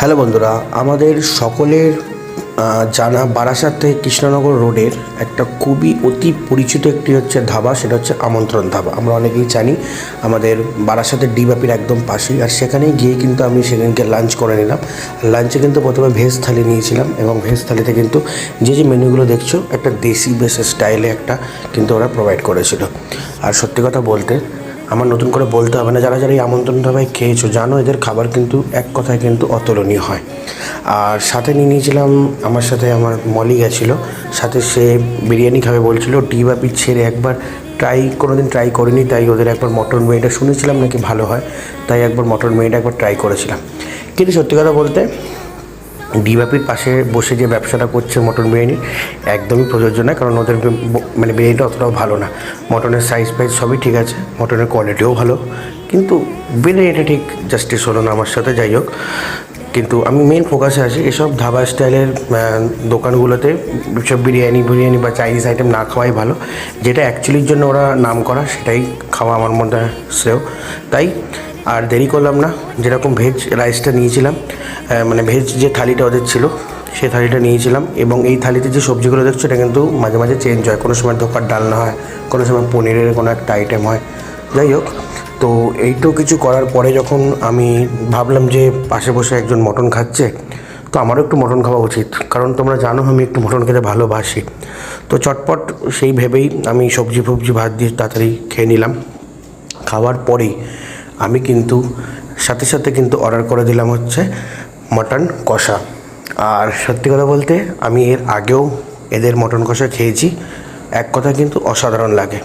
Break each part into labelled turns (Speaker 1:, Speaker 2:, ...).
Speaker 1: Hello বন্ধুরা, আমাদের সকলের জানা বারাসাত থেকে কৃষ্ণনগর রোডের একটা খুবই অতি পরিচিত একটি হচ্ছে ধাবা, সেটা হচ্ছে আমন্ত্রণ ধাবা। আমরা অনেকেই জানি আমাদের বারাসাতের ডিবাপির একদম পাশেই। আর সেখানেই গিয়ে কিন্তু আমি সেদিনকে লাঞ্চ করে নিলাম। লাঞ্চে কিন্তু প্রথমে ভেজ থালি নিয়েছিলাম এবং ভেজ থালিতে কিন্তু যে মেনুগুলো দেখছো একটা দেশি বেশ স্টাইলে একটা কিন্তু ওরা প্রোভাইড করেছিল। আর সত্যি কথা বলতে আমার নতুন করে বলতে হবে না, যারা যারা এই আমন্ত্রণ ধাবায় খেয়েছো জানো এদের খাবার কিন্তু এক কথায় কিন্তু অতুলনীয় হয়। আর সাথে নিয়ে নিয়েছিলাম, আমার সাথে আমার মলি গেছিলো সাথে, সে বিরিয়ানি খাবে বলছিল। ডিবাপি ছেড়ে একবার কোনোদিন ট্রাই করিনি, তাই ওদের একবার মটন বিরিয়ানিটা শুনেছিলাম নাকি ভালো হয়, তাই একবার মটন বিরিয়ানিটা একবার ট্রাই করেছিলাম। কিন্তু সত্যি কথা বলতে ডিবাপির পাশে বসে যে ব্যবসাটা করছে মটন বিরিয়ানি একদমই প্রযোজ্য নয়, কারণ ওদের মানে বিরিয়ানিটা অতটাও ভালো না। মটনের সাইজ ফাইজ সবই ঠিক আছে, মটনের কোয়ালিটিও ভালো, কিন্তু বিরিয়ানিটা ঠিক জাস্টিস হলো না আমার সাথে। যাই হোক, কিন্তু আমি মেন ফোকাসে আছি এসব ধাবা স্টাইলের দোকানগুলোতে সব বিরিয়ানি বা চাইনিজ আইটেম না খাওয়াই ভালো। যেটা অ্যাকচুয়ালির জন্য ওরা নাম করা সেটাই খাওয়া আমার মধ্যে শ্রেয়। তাই আর দেরি করলাম না, যেরকম ভেজ রাইসটা নিয়েছিলাম, মানে ভেজ যে থালিটা ওদের ছিল সেই থালিটা নিয়েছিলাম। এবং এই থালিতে যে সবজিগুলো দেখছো এটা কিন্তু মাঝে মাঝে চেঞ্জ হয়, কোনো সময় ধোকার ডালনা হয়, কোনো সময় পনিরের কোনো একটা আইটেম হয়। যাই হোক, তো এইটাও কিছু করার পরে যখন আমি ভাবলাম যে পাশে বসে একজন মটন খাচ্ছে, তো আমারও একটু মটন খাওয়া উচিত, কারণ তোমরা জানো আমি একটু মটন খেতে ভালোবাসি। তো চটপট সেই ভেবেই আমি সবজি ভাত দিয়ে তাড়াতাড়ি খেয়ে নিলাম। খাওয়ার পরেই আমি কিন্তু সাথে সাথে কিন্তু অর্ডার করে দিলাম হচ্ছে মটন কষা। আর সত্যি কথা বলতে আমি এর আগেও এদের মটন কষা খেয়েছি, এক কথা কিন্তু অসাধারণ লাগে।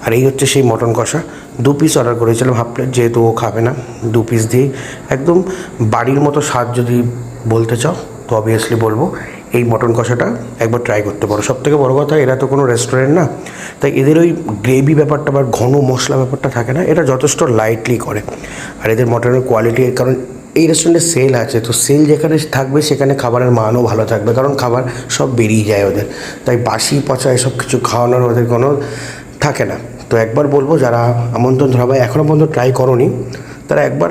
Speaker 1: আর এই হচ্ছে সেই মটন কষা। 2 পিস অর্ডার করেছিলাম, হাফ প্লেট, যেহেতু ও খাবে না 2 পিস দিয়েই একদম বাড়ির মতো স্বাদ যদি বলতে চাও তো অবভিয়াসলি বলবো এই মটন কষাটা একবার ট্রাই করতে পারো। সবথেকে বড় কথা, এরা তো কোনো রেস্টুরেন্ট না, তাই এদের ওই গ্রেভি ব্যাপারটা বা ঘন মশলা ব্যাপারটা থাকে না, এটা যথেষ্ট লাইটলি করে। আর এদের মটনের কোয়ালিটি, কারণ এই রেস্টুরেন্টে সেল আছে, তো সেল যেখানে থাকবে সেখানে খাবারের মানও ভালো থাকবে, কারণ খাবার সব বেরিয়ে যায় ওদের, তাই বাসি পচা এসব কিছু খাওয়ানোর ওদের কোনো থাকে না। তো একবার বলবো যারা আমন্ত্রণ ধাবায় এখনও পর্যন্ত ট্রাই করোনি তারা একবার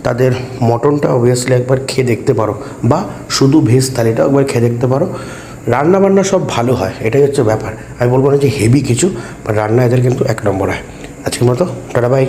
Speaker 1: তাদের মটনটা অবভিয়াসলি একবার খেয়ে দেখতে পারো, বা শুধু ভেজ থালিটাও একবার খেয়ে দেখতে পারো। রান্নাবান্না সব ভালো হয়, এটাই হচ্ছে ব্যাপার। আমি বলবো না যে হেভি কিছু, বা রান্না এদের কিন্তু 1 নম্বর হয়। আজকের মতো টাটা, বাই।